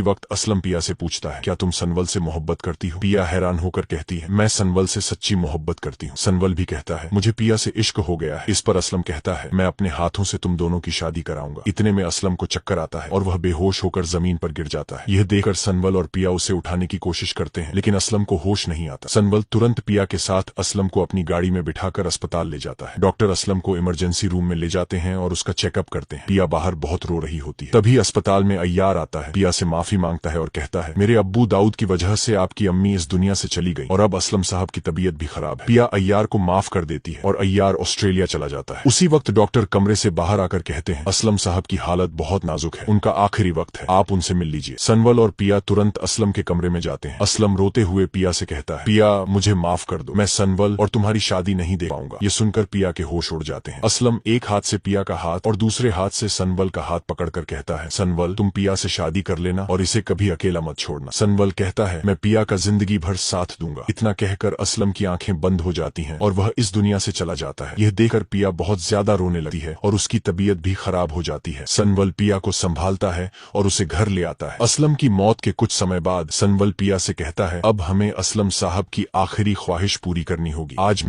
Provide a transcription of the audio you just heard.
वक्त असलम पिया से पूछता है, क्या तुम सनवल से मोहब्बत करती हो? पिया हैरान होकर कहती है, मैं सनवल से सच्ची मोहब्बत करती हूँ। सनवल भी कहता है, मुझे पिया से इश्क हो गया है। इस पर असलम कहता है, मैं अपने हाथों से तुम दोनों की शादी कराऊंगा। इतने में असलम को चक्कर आता है और वह बेहोश होकर जमीन पर गिर जाता है। यह देखकर सनवल और पिया उसे उठाने की कोशिश करते हैं, लेकिन असलम को होश नहीं आता। सनवल तुरंत पिया के साथ असलम को अपनी गाड़ी में बिठाकर अस्पताल ले जाता है। डॉक्टर असलम को इमरजेंसी रूम में ले जाते हैं और उसका चेकअप करते हैं। पिया बाहर बहुत रो रही होती है। तभी अस्पताल में अय्यार आता है, पिया से माफी मांगता है और कहता है, मेरे अब्बू दाऊद की वजह से आपकी अम्मी इस दुनिया से चली गई और अब असलम साहब की तबीयत भी खराब है। पिया अय्यार को माफ कर देती है और अय्यार ऑस्ट्रेलिया चला जाता है। उसी वक्त डॉक्टर कमरे से बाहर आकर कहते हैं, असलम साहब की हालत बहुत नाजुक है, उनका आखिरी वक्त है, आप उनसे मिल लीजिए। सनवल और पिया तुरंत असलम के कमरे में जाते हैं। असलम रोते हुए पिया से कहता है, पिया मुझे माफ कर दो, मैं सनवल और तुम्हारी शादी नहीं दे पाऊंगा। ये सुनकर पिया के होश उड़ जाते हैं। असलम एक हाथ से पिया का हाथ और दूसरे हाथ से सनवल का हाथ पकड़कर कहता है, सनवल तुम पिया से शादी कर लेना और इसे कभी अकेला मत छोड़ना। सनवल कहता है, मैं पिया का जिंदगी भर साथ दूंगा। इतना कहकर असलम की आंखें बंद हो जाती हैं और वह इस दुनिया से चला जाता है। यह देखकर पिया बहुत ज्यादा रोने लगती है और उसकी तबीयत भी खराब हो जाती है। सनवल पिया को संभालता है और उसे घर ले आता है। असलम की मौत के कुछ समय बाद सनवल पिया से कहता है, अब हमें असलम साहब की आखिरी ख्वाहिश पूरी करनी होगी। आज